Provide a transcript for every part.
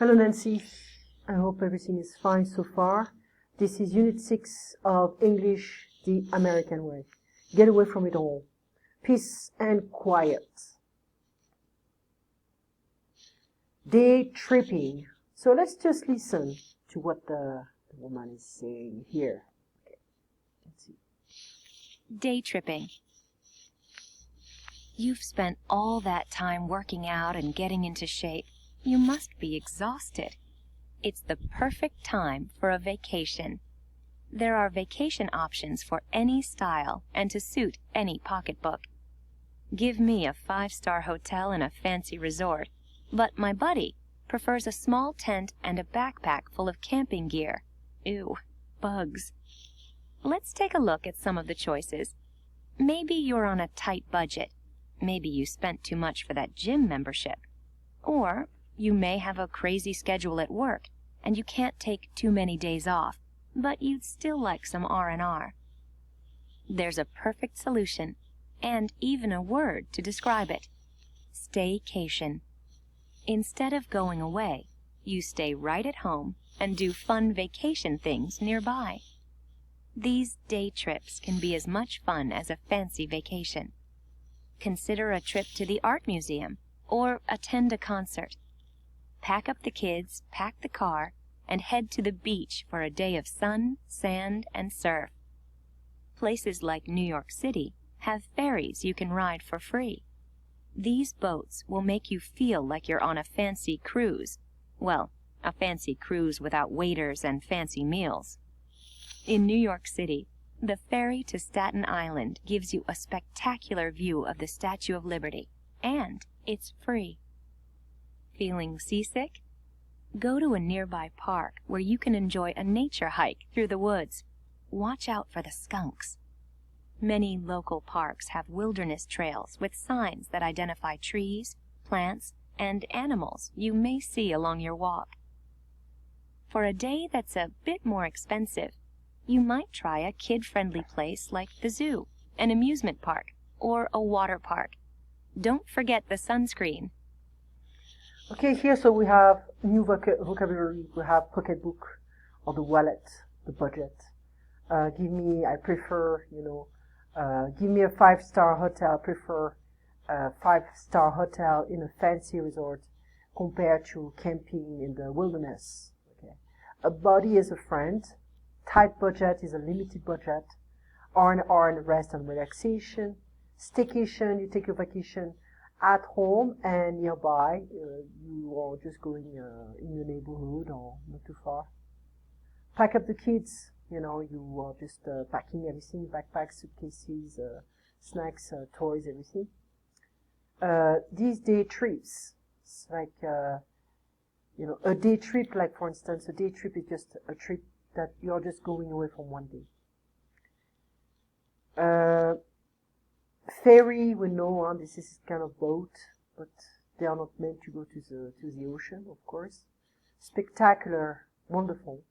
Hello Nancy, I hope everything is fine so far. This is Unit 6 of English the American Way. Get away from it all. Peace and quiet. Day tripping. So let's just listen to what the woman is saying here. Okay. Let's see. Day tripping. You've spent all that time working out and getting into shape. You must be exhausted. It's the perfect time for a vacation. There are vacation options for any style and to suit any pocketbook. Give me a 5-star hotel and a fancy resort, but my buddy prefers a small tent and a backpack full of camping gear. Ew, bugs. Let's take a look at some of the choices. Maybe you're on a tight budget. Maybe you spent too much for that gym membership. Or you may have a crazy schedule at work and you can't take too many days off, but you'd still like some R&R. There's a perfect solution, and even a word to describe it. Staycation. Instead of going away, you stay right at home and do fun vacation things nearby. These day trips can be as much fun as a fancy vacation. Consider a trip to the art museum or attend a concert. Pack up the kids, pack the car, and head to the beach for a day of sun, sand, and surf. Places like New York City have ferries you can ride for free. These boats will make you feel like you're on a fancy cruise. Well, a fancy cruise without waiters and fancy meals. In New York City, the ferry to Staten Island gives you a spectacular view of the Statue of Liberty, and it's free. Feeling seasick? Go to a nearby park where you can enjoy a nature hike through the woods. Watch out for the skunks. Many local parks have wilderness trails with signs that identify trees, plants, and animals you may see along your walk. For a day that's a bit more expensive, you might try a kid-friendly place like the zoo, an amusement park, or a water park. Don't forget the sunscreen. Okay, here so we have new vocabulary. We have pocketbook or the wallet, the budget. Give me a 5-star hotel. I prefer a 5-star hotel in a fancy resort compared to camping in the wilderness. Okay. A body is a friend. Tight budget is a limited budget. R&R and rest and relaxation. Staycation, you take your vacation at home and nearby. You are just going in your neighborhood or not too far. Pack up the kids. You are just packing everything, backpacks, suitcases, snacks, toys, everything. These day trips, it's like, a day trip, like for instance, a day trip is just a trip that you're just going away from one day. Ferry, we know, this is kind of boat, but they are not meant to go to the ocean, of course. Spectacular, wonderful.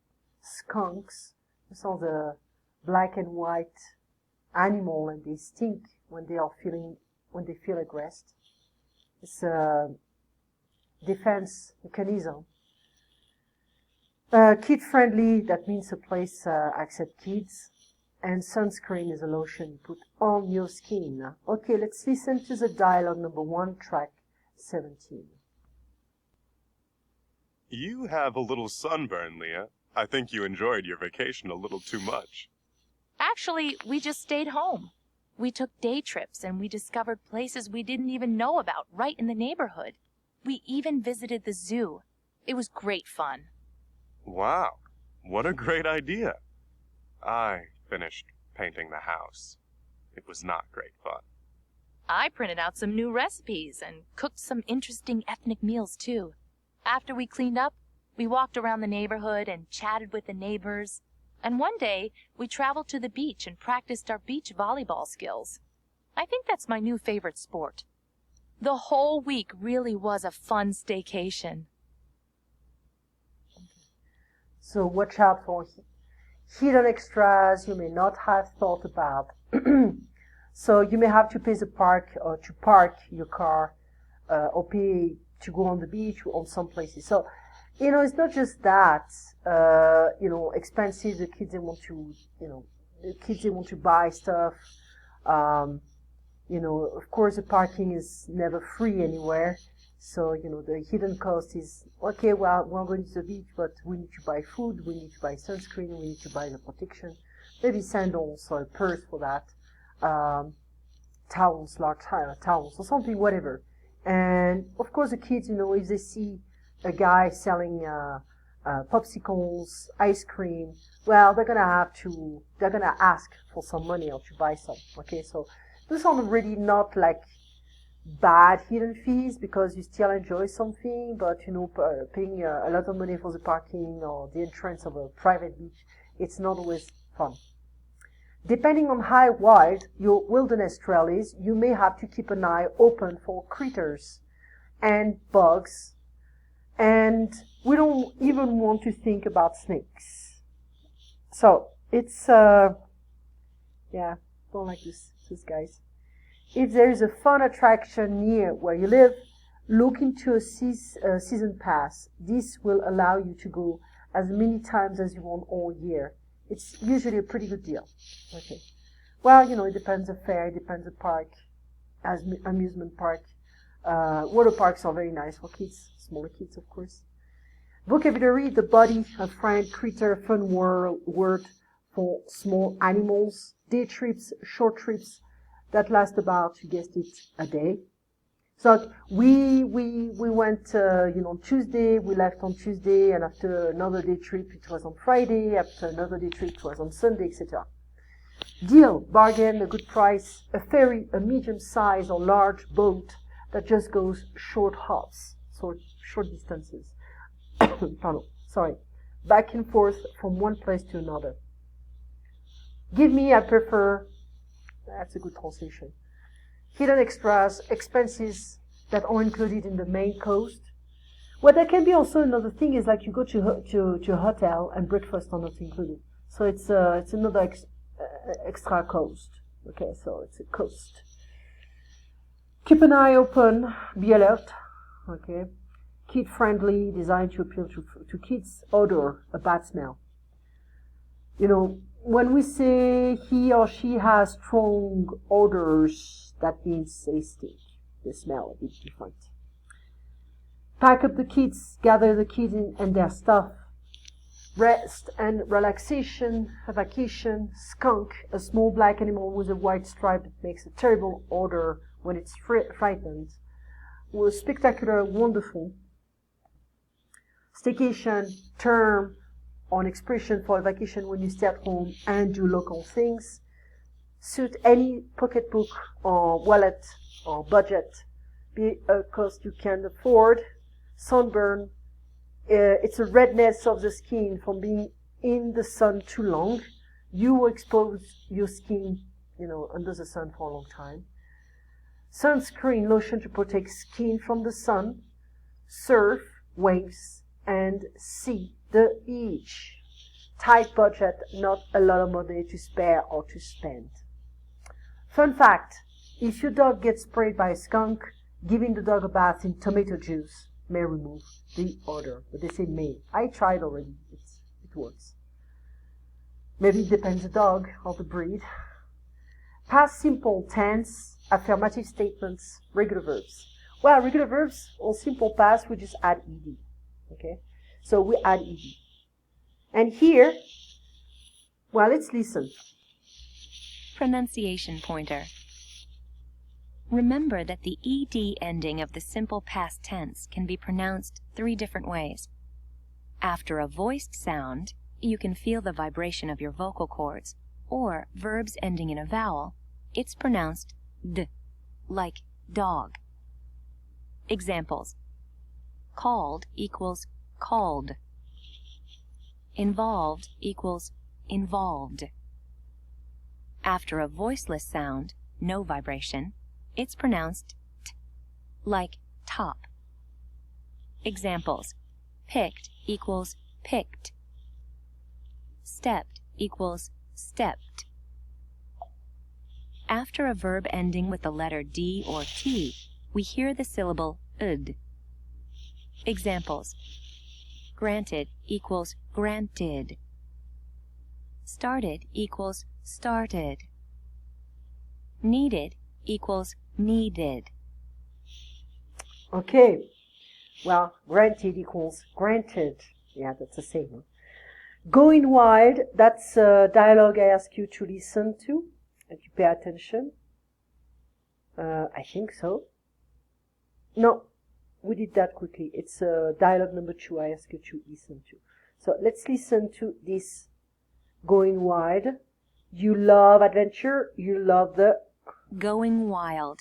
Skunks, these are the black and white animal, and they stink when they feel aggressed. It's a defense mechanism. Kid-friendly, that means a place accept kids. And sunscreen is a lotion you put on your skin. Okay, let's listen to the dialogue number 1, track 17. You have a little sunburn, Leah. I think you enjoyed your vacation a little too much. Actually, we just stayed home. We took day trips and we discovered places we didn't even know about right in the neighborhood. We even visited the zoo. It was great fun. Wow, what a great idea. I finished painting the house. It was not great fun. I printed out some new recipes and cooked some interesting ethnic meals too. After we cleaned up, we walked around the neighborhood and chatted with the neighbors. And one day, we traveled to the beach and practiced our beach volleyball skills. I think that's my new favorite sport. The whole week really was a fun staycation. So watch out for hidden extras you may not have thought about. So you may have to pay the park or to park your car or pay to go on the beach or on some places. So You know, it's not just that, you know, expensive, the kids, they want to, you know, the kids, they want to buy stuff. You know, of course, the parking is never free anywhere. So, you know, the hidden cost is, okay, well, we're going to the beach, but we need to buy food, we need to buy sunscreen, we need to buy the protection, maybe sandals or a purse for that, towels, large towels or something, whatever. And, of course, the kids, you know, if they see a guy selling popsicles, ice cream, well, they're gonna ask for some money or to buy some, okay? So, those are really not like bad hidden fees because you still enjoy something, but you know, paying a lot of money for the parking or the entrance of a private beach, it's not always fun. Depending on how wide your wilderness trail is, you may have to keep an eye open for critters and bugs, and we don't even want to think about snakes. So it's yeah, don't like these guys. If there is a fun attraction near where you live, look into a season pass. This will allow you to go as many times as you want all year. It's usually a pretty good deal. Okay. Well, you know, it depends the fair, it depends the park, as amusement park. Water parks are very nice for kids, smaller kids, of course. Vocabulary, the body, a friend, critter, fun word for small animals. Day trips, short trips, that last about, you guessed it, a day. So we went, you know, on Tuesday, we left on Tuesday, and after another day trip, it was on Friday, after another day trip, it was on Sunday, etc. Deal, bargain, a good price, a ferry, a medium size or large boat that just goes short hops, so short distances. Pardon, sorry. Back and forth from one place to another. Give me, I prefer. That's a good translation. Hidden extras, expenses that are included in the main cost. Well, there can be also another thing is like you go to a hotel and breakfast are not included. So it's another extra cost. Okay, so it's a cost. Keep an eye open, be alert. Okay, kid friendly, designed to appeal to kids. Odor, a bad smell. You know, when we say he or she has strong odors, that means they stink. They smell a bit different. Pack up the kids, gather the kids and their stuff. Rest and relaxation, a vacation. Skunk, a small black animal with a white stripe that makes a terrible odor when it's frightened. Was spectacular, wonderful. Staycation, term, or an expression for a vacation when you stay at home and do local things. Suit any pocketbook or wallet or budget, be a cost you can afford. Sunburn, it's a redness of the skin from being in the sun too long. You expose your skin, you know, under the sun for a long time. Sunscreen, lotion to protect skin from the sun. Surf, waves, and see the beach. Tight budget, not a lot of money to spare or to spend. Fun fact, if your dog gets sprayed by a skunk, giving the dog a bath in tomato juice may remove the odor. But they say may. I tried already. It works. Maybe it depends on the dog or the breed. Past simple tense, affirmative statements, regular verbs. Well, regular verbs or simple past, we just add ed. Okay? So we add ed. And here, well, let's listen. Pronunciation pointer. Remember that the ed ending of the simple past tense can be pronounced 3 different ways. After a voiced sound, you can feel the vibration of your vocal cords, or verbs ending in a vowel, it's pronounced d, like dog. Examples. Called equals called. Involved equals involved. After a voiceless sound, no vibration, it's pronounced t, like top. Examples. Picked equals picked. Stepped equals stepped. After a verb ending with the letter D or T, we hear the syllable ud. Examples. Granted equals granted. Started equals started. Needed equals needed. Okay. Well, granted equals granted. Yeah, that's the same. Going wild, that's a dialogue I ask you to listen to and you pay attention. I think so. No, we did that quickly. It's dialogue number 2 I ask you to listen to. So let's listen to this going wild. You love adventure. You love the... Going wild.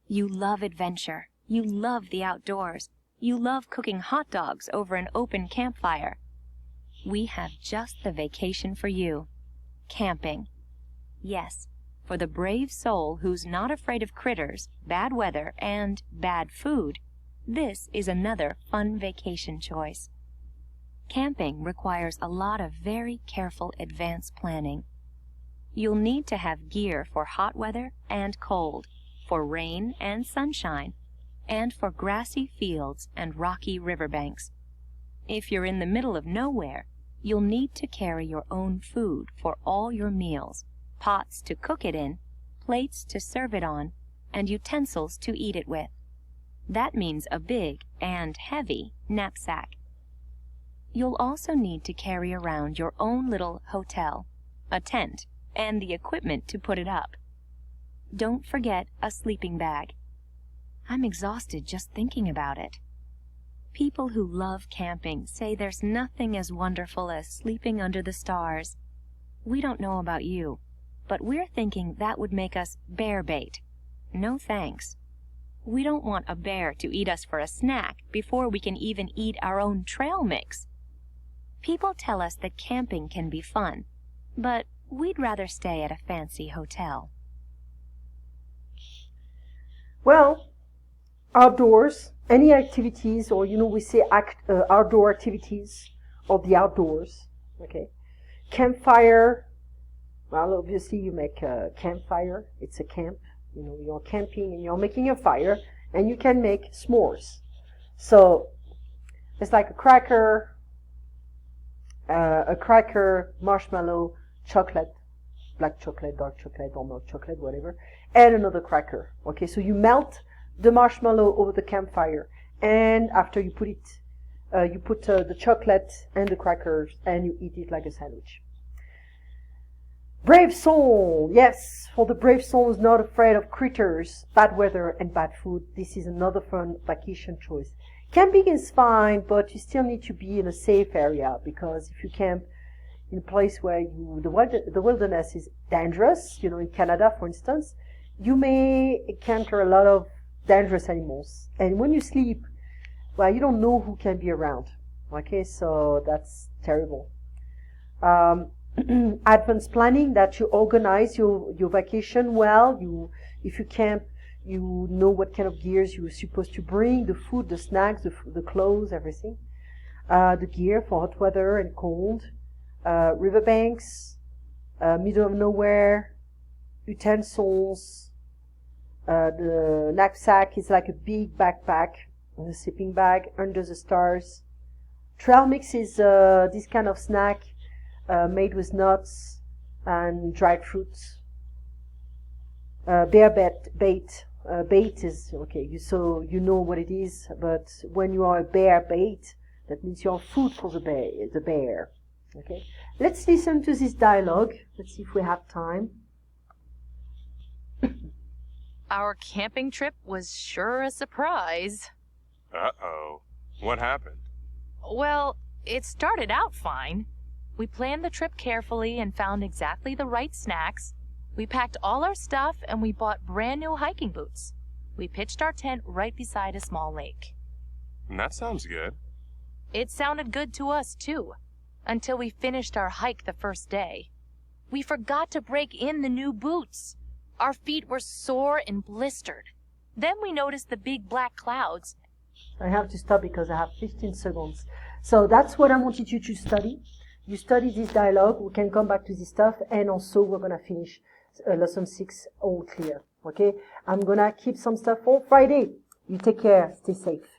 You love adventure. You love the outdoors. You love cooking hot dogs over an open campfire. We have just the vacation for you. Camping. Yes, for the brave soul who's not afraid of critters, bad weather, and bad food, this is another fun vacation choice. Camping requires a lot of very careful advance planning. You'll need to have gear for hot weather and cold, for rain and sunshine, and for grassy fields and rocky riverbanks. If you're in the middle of nowhere, you'll need to carry your own food for all your meals, pots to cook it in, plates to serve it on, and utensils to eat it with. That means a big and heavy knapsack. You'll also need to carry around your own little hotel, a tent, and the equipment to put it up. Don't forget a sleeping bag. I'm exhausted just thinking about it. People who love camping say there's nothing as wonderful as sleeping under the stars. We don't know about you, but we're thinking that would make us bear bait. No thanks. We don't want a bear to eat us for a snack before we can even eat our own trail mix. People tell us that camping can be fun, but we'd rather stay at a fancy hotel. Well, outdoors, any activities, or we say outdoor activities of the outdoors. Okay, campfire. Well, obviously you make a campfire. It's a camp. You're camping and you're making a fire, and you can make s'mores. So it's like a cracker, marshmallow, chocolate, black chocolate, dark chocolate, or milk chocolate, whatever, and another cracker. Okay, so you melt the marshmallow over the campfire, and after you put it, you put the chocolate and the crackers, and you eat it like a sandwich. Brave soul, yes, for the brave soul who's not afraid of critters, bad weather, and bad food, this is another fun vacation choice. Camping is fine, but you still need to be in a safe area, because if you camp in a place where the wilderness is dangerous, in Canada, for instance, you may encounter a lot of dangerous animals. And when you sleep, well, you don't know who can be around. Okay, so that's terrible. Advanced planning, that you organize your vacation well. If you camp, you know what kind of gears you're supposed to bring, the food, the snacks, the clothes, everything. The gear for hot weather and cold. Riverbanks, middle of nowhere, utensils. The knapsack is like a big backpack, a sleeping bag under the stars. Trail mix is this kind of snack made with nuts and dried fruits. Bear bait. Bait is okay. So you know what it is, but when you are a bear bait, that means you're food for the bear. Okay. Let's listen to this dialogue. Let's see if we have time. Our camping trip was sure a surprise. Uh-oh. What happened? Well, it started out fine. We planned the trip carefully and found exactly the right snacks. We packed all our stuff and we bought brand new hiking boots. We pitched our tent right beside a small lake. That sounds good. It sounded good to us, too, until we finished our hike the first day. We forgot to break in the new boots. Our feet were sore and blistered. Then we noticed the big black clouds. I have to stop because I have 15 seconds. So that's what I wanted you to study. You study this dialogue. We can come back to this stuff. And also we're going to finish lesson 6 all clear. Okay? I'm going to keep some stuff for Friday. You take care. Stay safe.